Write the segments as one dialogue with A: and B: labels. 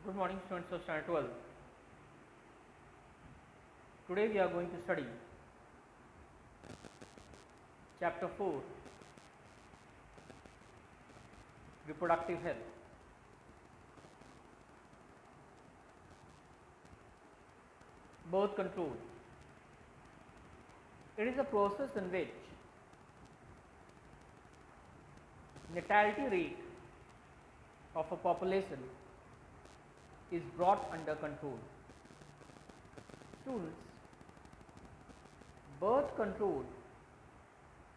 A: Good morning, students of standard 12. Today we are going to study chapter 4, reproductive health. Birth control. It is a process in which natality rate of a population is brought under control. Students, birth control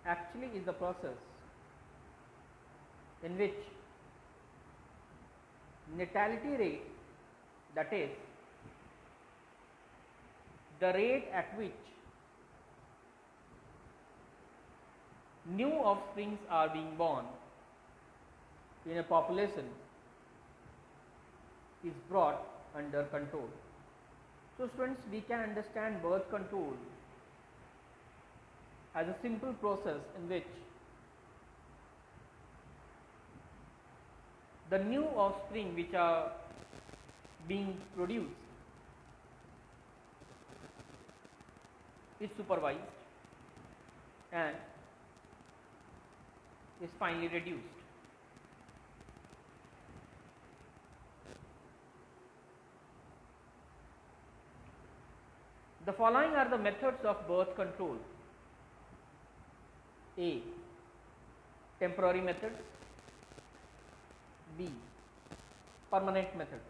A: actually is the process in which natality rate, that is the rate at which new offsprings are being born in a population, is brought under control. So students, we can understand birth control as a simple process in which the new offspring which are being produced is supervised and is finally reduced. The following are the methods of birth control. A. Temporary methods. B. Permanent methods.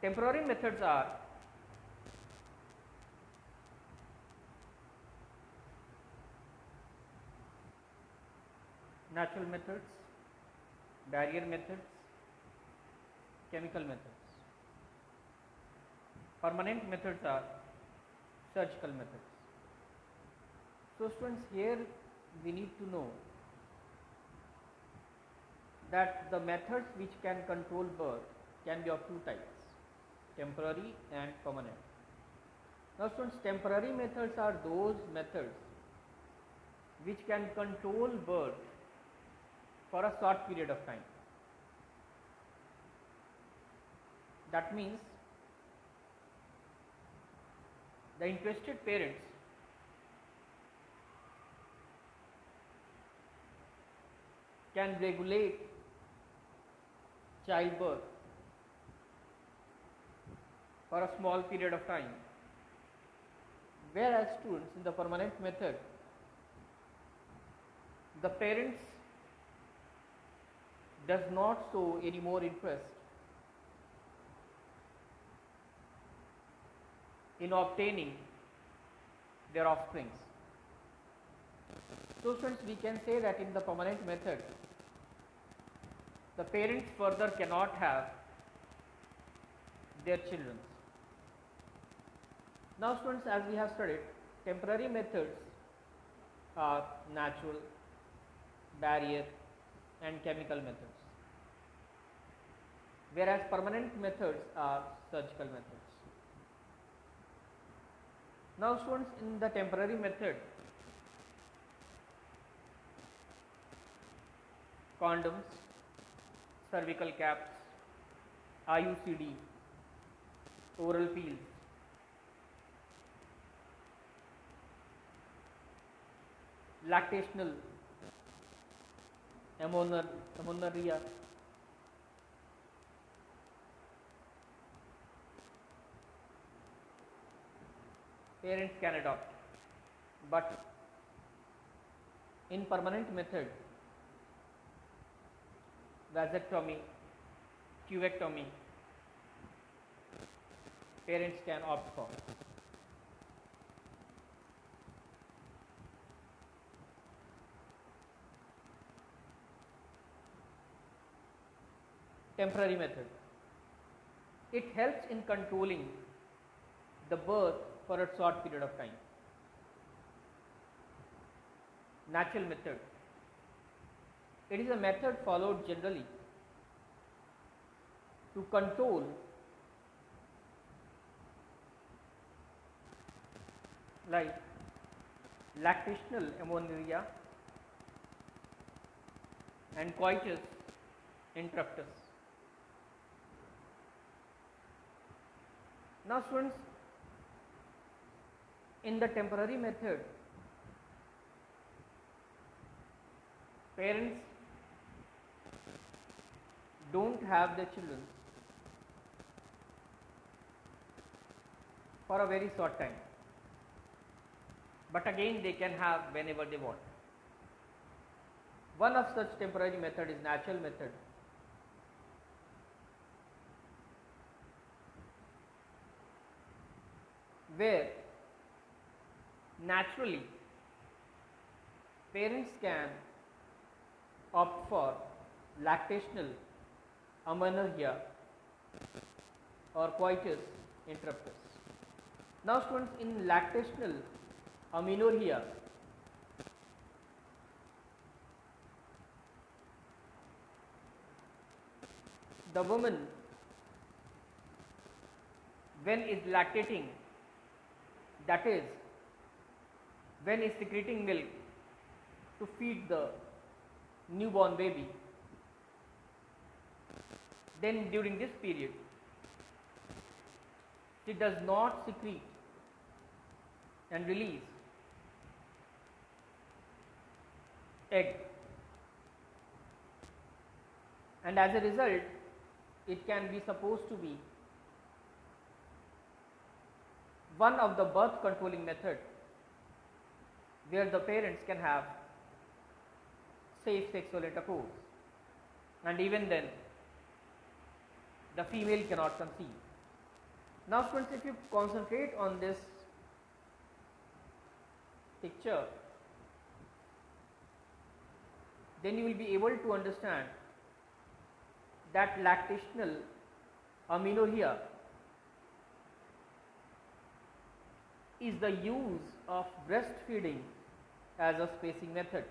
A: Temporary methods are natural methods, barrier methods, chemical methods. Permanent methods are surgical methods. So students, here we need to know that the methods which can control birth can be of two types, temporary and permanent. Now students, temporary methods are those methods which can control birth for a short period of time. That means the interested parents can regulate childbirth for a small period of time, whereas students, in the permanent method, the parents does not show any more interest in obtaining their offsprings. So students, we can say that in the permanent method, the parents further cannot have their children. Now students, as we have studied, temporary methods are natural, barrier and chemical methods, whereas permanent methods are surgical methods. Now students, in the temporary method, condoms, cervical caps, IUCD, oral pills, lactational amenorrhea, parents can adopt, but in permanent method, vasectomy, tubectomy, parents can opt for. Temporary method, it helps in controlling the birth for a short period of time. Natural method, it is a method followed generally to control like lactational amenorrhea and coitus interruptus. Now students, in the temporary method, parents don't have their children for a very short time, but again they can have whenever they want. One of such temporary method is natural method. Where naturally parents can opt for lactational amenorrhea or coitus interruptus. Now students, in lactational amenorrhea, the woman, when is lactating, that is when is secreting milk to feed the newborn baby, then during this period she does not secrete and release egg, and as a result it can be supposed to be one of the birth controlling method where the parents can have safe sexual intercourse, and even then the female cannot conceive. Now students, if you concentrate on this picture, then you will be able to understand that lactational amenorrhea is the use of breastfeeding as a spacing method.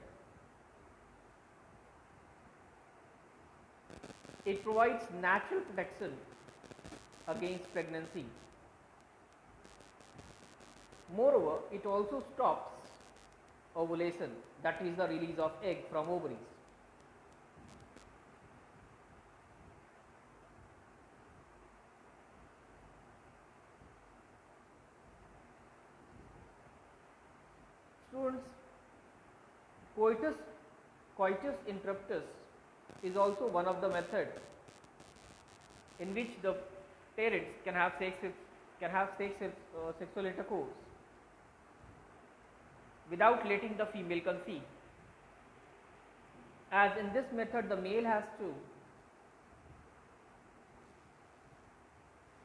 A: It provides natural protection against pregnancy. Moreover, it also stops ovulation, that is the release of egg from ovaries. Students, coitus interruptus is also one of the methods in which the parents can have sexual intercourse without letting the female conceive. As in this method, the male has to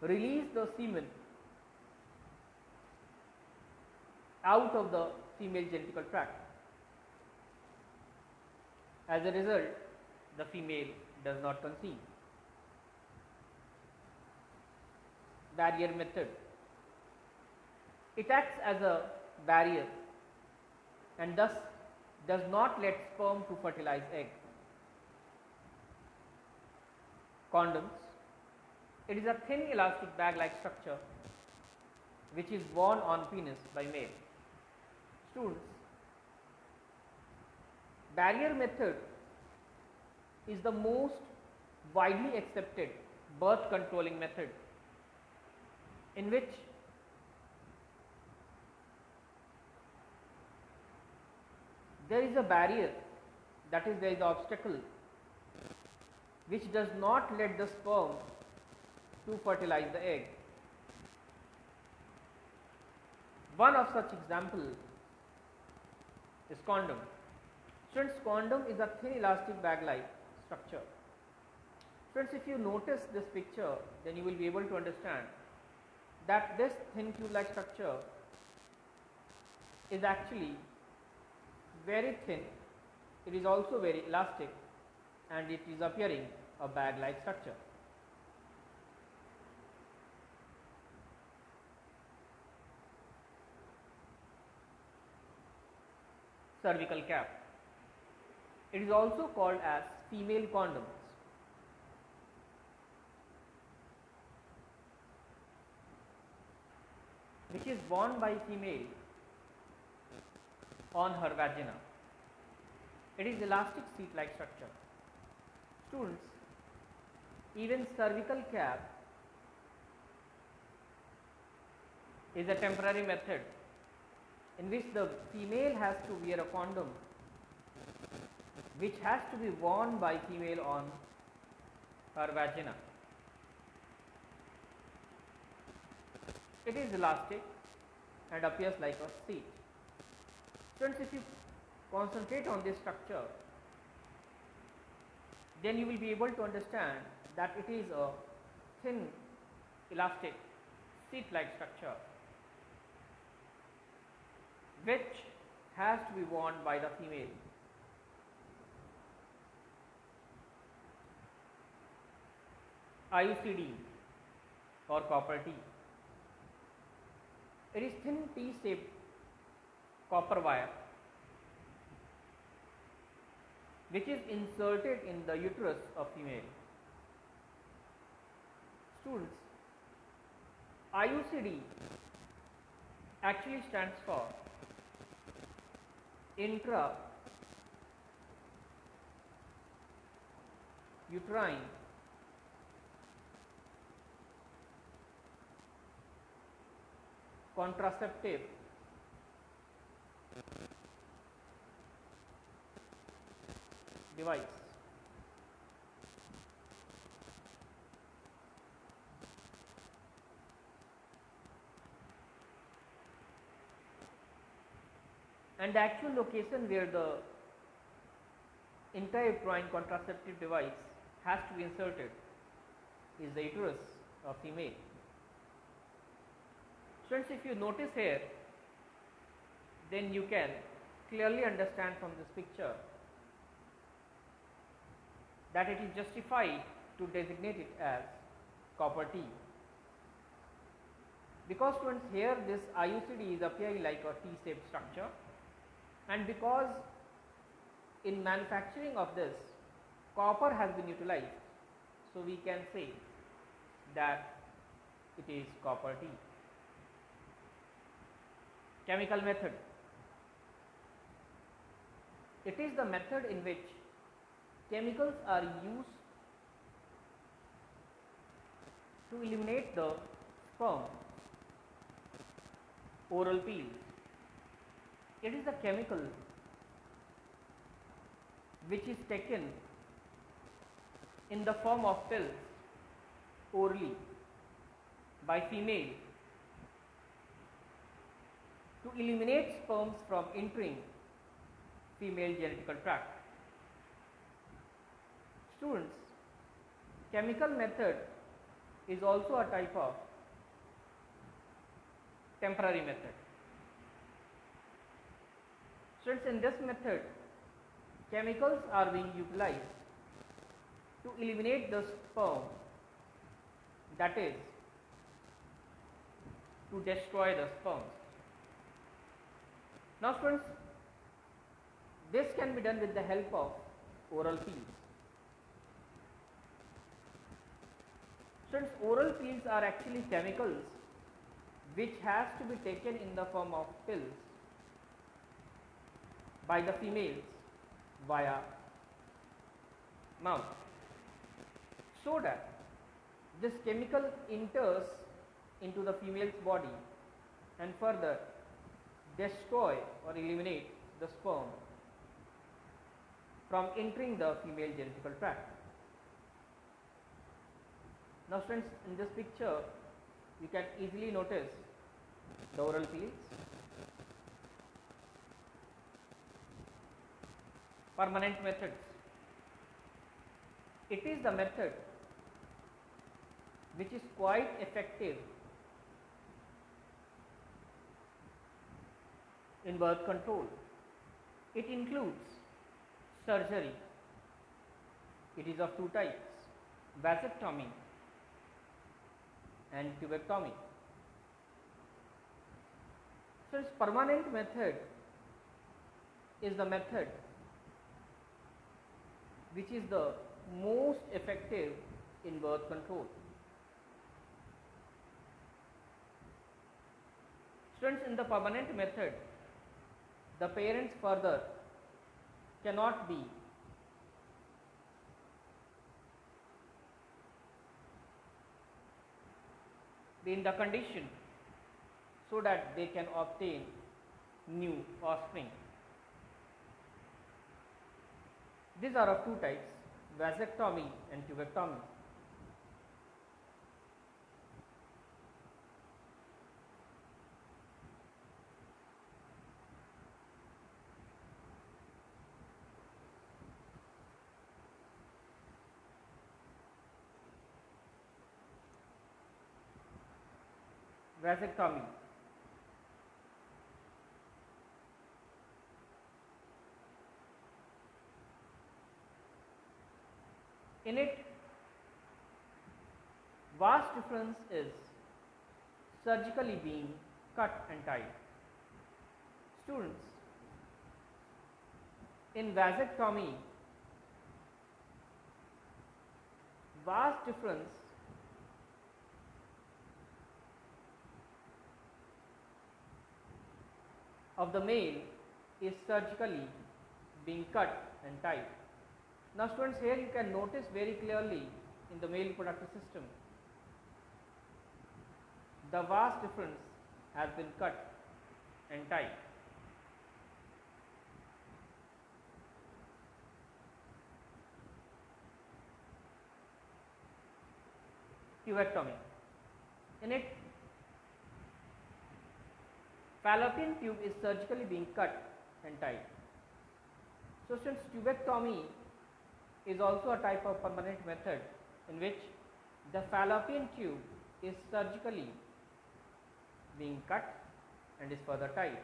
A: release the semen out of the female genital tract. As a result, the female does not conceive. Barrier method. It acts as a barrier and thus does not let sperm to fertilize egg. Condoms. It is a thin elastic bag-like structure which is worn on penis by male. Students, barrier method is the most widely accepted birth controlling method in which there is a barrier, that is, there is an obstacle which does not let the sperm to fertilize the egg. One of such example is condom. Students, condom is a thin elastic bag-like structure. Friends, if you notice this picture, then you will be able to understand that this thin tube-like structure is actually very thin. It is also very elastic and it is appearing a bag-like structure. Cervical cap. It is also called as female condoms. Which is worn by female on her vagina. It is elastic sheet-like structure. Students, Even cervical cap is a temporary method in which the female has to wear a condom, which has to be worn by female on her vagina. It is elastic and appears like a seat. Students, if you concentrate on this structure, then you will be able to understand that it is a thin, elastic, seat-like structure which has to be worn by the female. IUCD or copper T. It is thin T-shaped copper wire which is inserted in the uterus of female. Students, IUCD actually stands for intra uterine contraceptive device. And the actual location where the intrauterine contraceptive device has to be inserted is the uterus of female. Friends, if you notice here, then you can clearly understand from this picture that it is justified to designate it as copper T. Because students, here this IUCD is appearing like a T-shaped structure, and because in manufacturing of this copper has been utilized, so we can say that it is copper T. Chemical method. It is the method in which chemicals are used to eliminate the sperm, oral peels. It is the chemical which is taken in the form of pills orally by female to eliminate sperms from entering female genital tract. Students, chemical method is also a type of temporary method. Students, in this method, chemicals are being utilized to eliminate the sperm, that is, to destroy the sperms. Now students, this can be done with the help of oral peels. Students, oral peels are actually chemicals which has to be taken in the form of pills by the females via mouth, so that this chemical enters into the female's body and further destroy or eliminate the sperm from entering the female genital tract. Now friends, in this picture you can easily notice the oral peels. Permanent methods. It is the method which is quite effective in birth control. It includes surgery. It is of two types, vasectomy and tubectomy. So its permanent method is the method which is the most effective in birth control. Students, in the permanent method, the parents further cannot be be in the condition so that they can obtain new offspring. These are of two types, vasectomy and tubectomy. Vasectomy. In it, vast difference is surgically being cut and tied. Students, in vasectomy, vast difference of the male is surgically being cut and tied. Now students, here you can notice very clearly in the male reproductive system, the vast difference has been cut and tied. Tubectomy. In it, fallopian tube is surgically being cut and tied. So since tubectomy is also a type of permanent method in which the fallopian tube is surgically being cut and is further tied.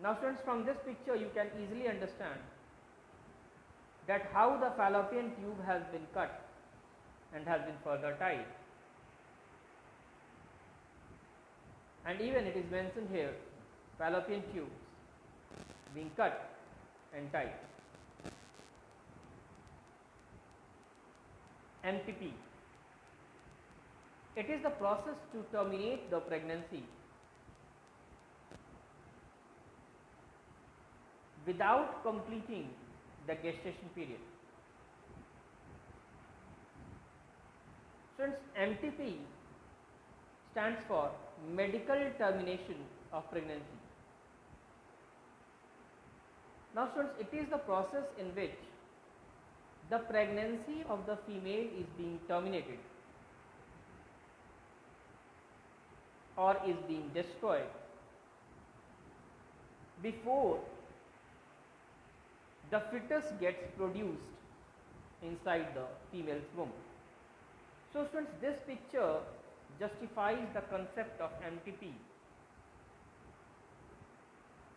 A: Now students, from this picture you can easily understand that how the fallopian tube has been cut and has been further tied. And even it is mentioned here, fallopian tubes being cut and tied. MTP. It is the process to terminate the pregnancy without completing the gestation period. Since MTP stands for medical termination of pregnancy. Now students, it is the process in which the pregnancy of the female is being terminated or is being destroyed before the fetus gets produced inside the female's womb. So students, this picture justifies the concept of MTP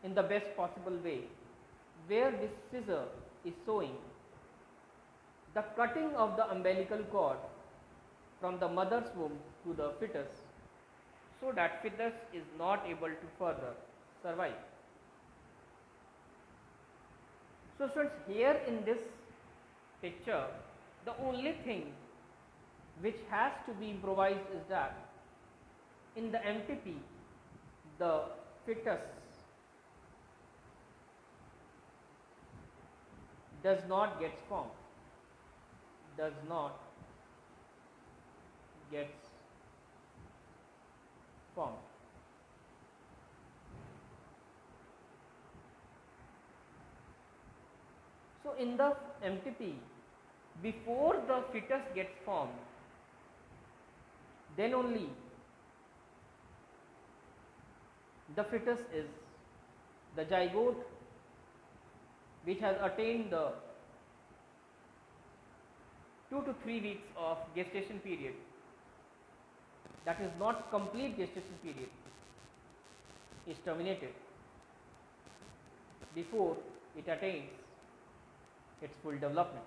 A: in the best possible way, where this scissor is showing the cutting of the umbilical cord from the mother's womb to the fetus, so that fetus is not able to further survive. So students, here in this picture, the only thing which has to be improvised is that in the MTP, the fetus does not get formed, does not gets formed. So in the MTP, before the fetus gets formed, then only the fetus is the zygote which has attained the 2 to 3 weeks of gestation period, that is not complete gestation period, is terminated before it attains its full development.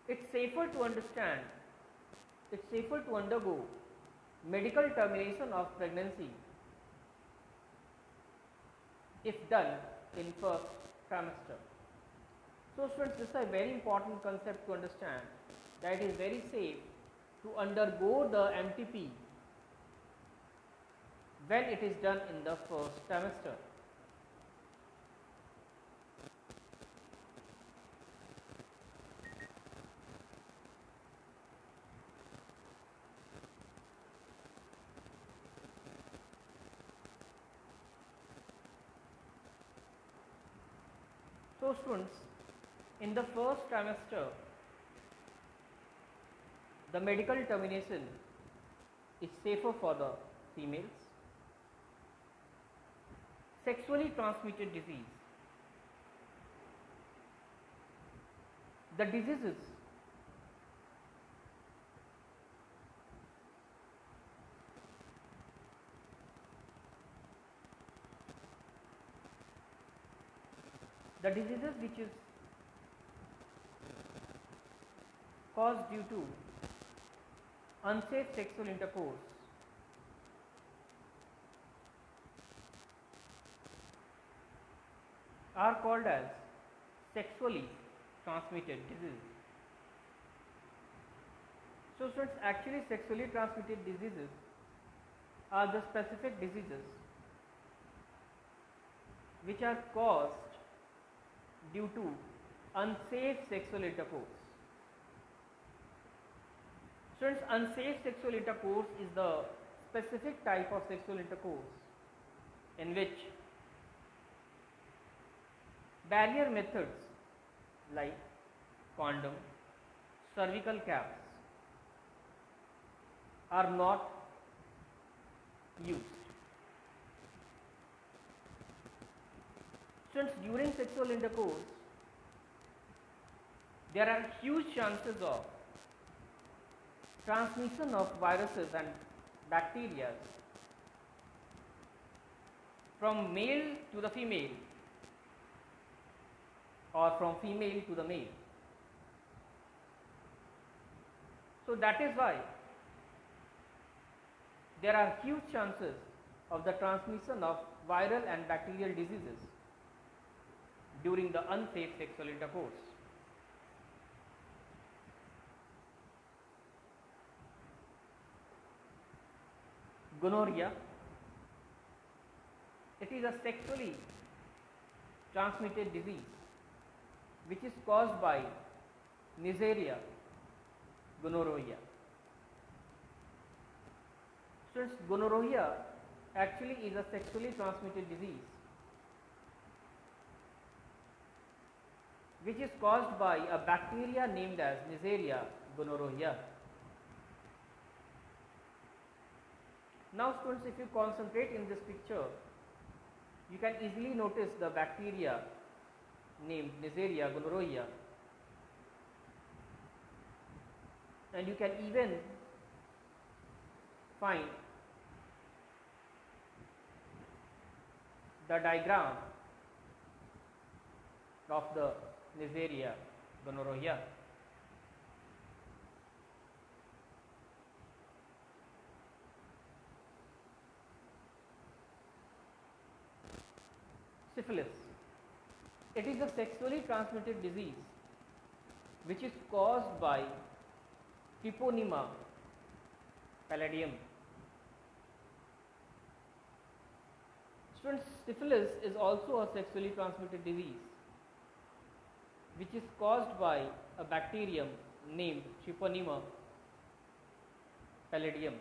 A: It's safer to understand, it's safer to undergo medical termination of pregnancy if done in first trimester. So students, this is a very important concept to understand, that it is very safe to undergo the MTP when it is done in the first trimester. So students, in the first trimester, the medical termination is safer for the females. Sexually transmitted disease. The diseases which is caused due to unsafe sexual intercourse are called as sexually transmitted diseases. So students, actually sexually transmitted diseases are the specific diseases which are caused due to unsafe sexual intercourse. Students, unsafe sexual intercourse is the specific type of sexual intercourse in which barrier methods like condom, cervical caps are not used. Students, during sexual intercourse, there are huge chances of transmission of viruses and bacteria from male to the female or from female to the male. So that is why there are huge chances of the transmission of viral and bacterial diseases during the unsafe sexual intercourse. Gonorrhea, it is a sexually transmitted disease which is caused by Neisseria gonorrhoeae. Since gonorrhea actually is a sexually transmitted disease which is caused by a bacteria named as Neisseria gonorrhoeae. Now students, if you concentrate in this picture, you can easily notice the bacteria named Neisseria gonorrhoeae, and you can even find the diagram of the Neisseria gonorrhoeae. Syphilis, it is a sexually transmitted disease which is caused by Treponema pallidum. Students, syphilis is also a sexually transmitted disease which is caused by a bacterium named Treponema pallidum.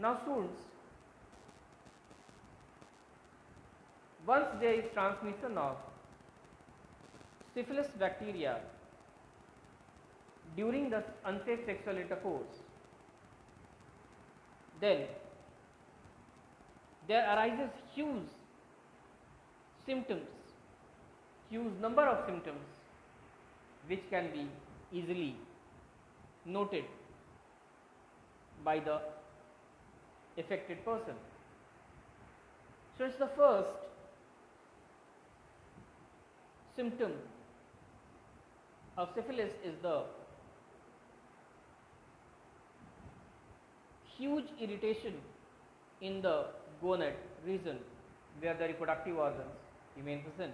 A: Now students, once there is transmission of syphilis bacteria during the unsafe sexual intercourse, then there arises huge symptoms, huge number of symptoms which can be easily noted by the affected person. So it's the first symptom of syphilis is the huge irritation in the gonad region where the reproductive organs remain present.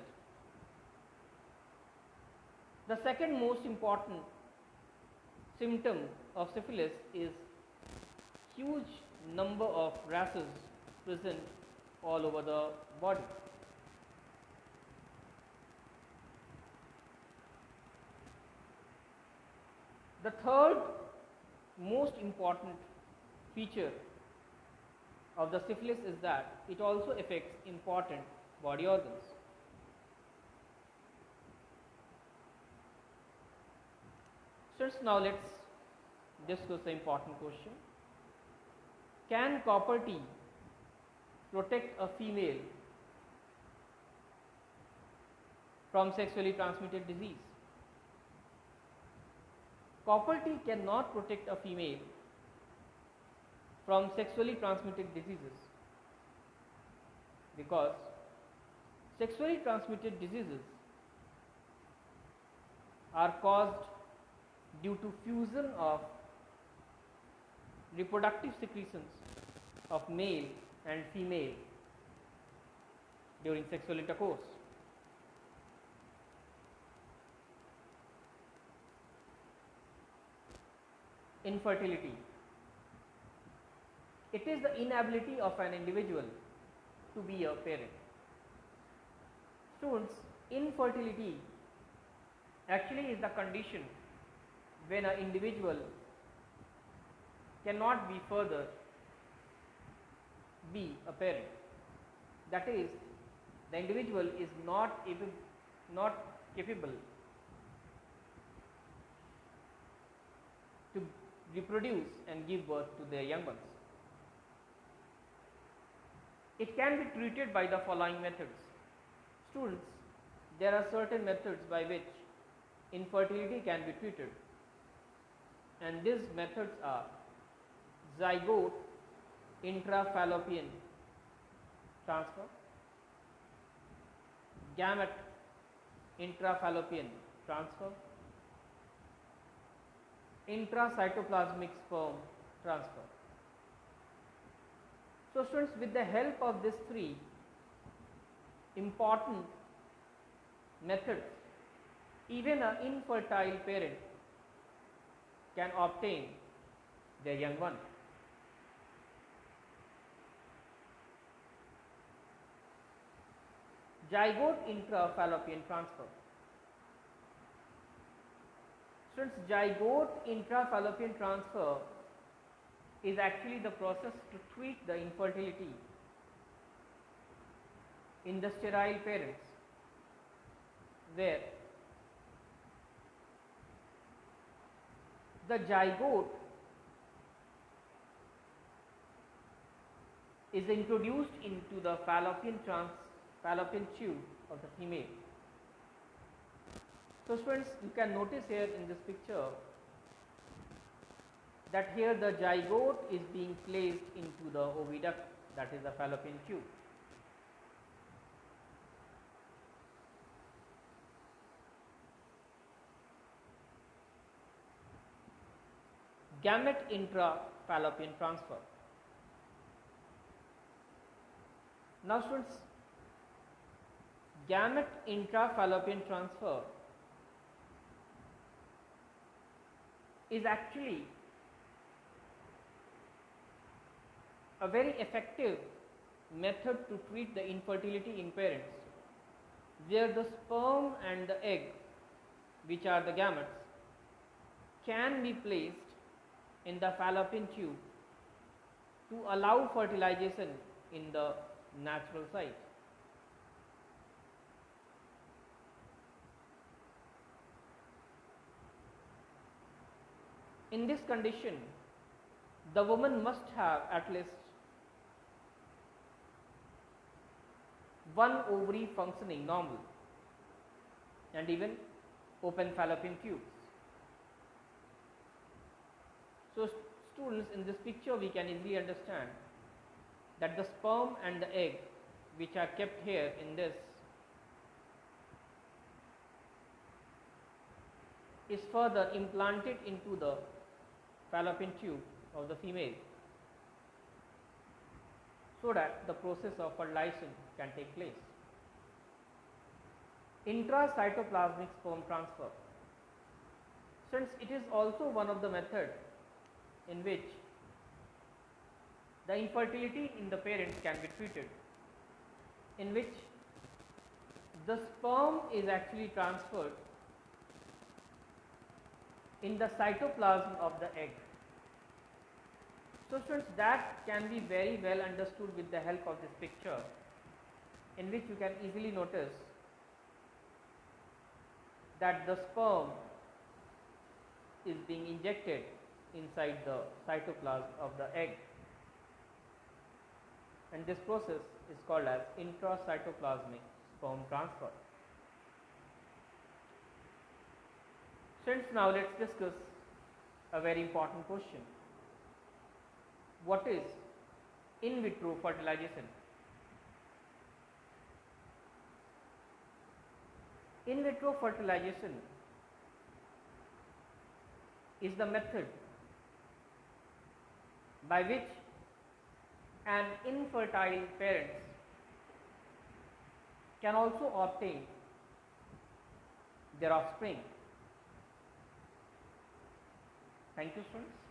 A: The second most important symptom of syphilis is huge number of rashes present all over the body. The third most important feature of the syphilis is that it also affects important body organs. Students, now let's discuss the important question. Can copper T protect a female from sexually transmitted disease? Copper T cannot protect a female from sexually transmitted diseases because sexually transmitted diseases are caused due to fusion of reproductive secretions of male and female during sexual intercourse. Infertility. It is the inability of an individual to be a parent. Students, infertility actually is the condition when an individual cannot be further be a parent. That is, the individual is not capable to reproduce and give birth to their young ones. It can be treated by the following methods. Students, there are certain methods by which infertility can be treated, and these methods are zygote intrafallopian transfer, gamete intrafallopian transfer, intracytoplasmic sperm transfer. So students, with the help of these three important methods, even an infertile parent can obtain their young one. Zygote intrafallopian transfer. Students, zygote intrafallopian transfer is actually the process to treat the infertility in the sterile parents, where the zygote is introduced into the fallopian tube of the female. So students, you can notice here in this picture that here the zygote is being placed into the oviduct, that is the fallopian tube. Gamete intrafallopian transfer. Now students, gamete intrafallopian transfer is actually a very effective method to treat the infertility in parents, where the sperm and the egg, which are the gametes, can be placed in the fallopian tube to allow fertilization in the natural site. In this condition, the woman must have at least one ovary functioning normal and even open fallopian tubes. So students, in this picture we can easily understand that the sperm and the egg, which are kept here in this, is further implanted into the fallopian tube of the female, so that the process of fertilization can take place. Intracytoplasmic sperm transfer. Since it is also one of the methods in which the infertility in the parents can be treated, in which the sperm is actually transferred in the cytoplasm of the egg. So students, that can be very well understood with the help of this picture, in which you can easily notice that the sperm is being injected inside the cytoplasm of the egg, and this process is called as intracytoplasmic sperm transfer. Friends, now let's discuss a very important question. What is in vitro fertilization? In vitro fertilization is the method by which an infertile parent can also obtain their offspring. Thank you, students.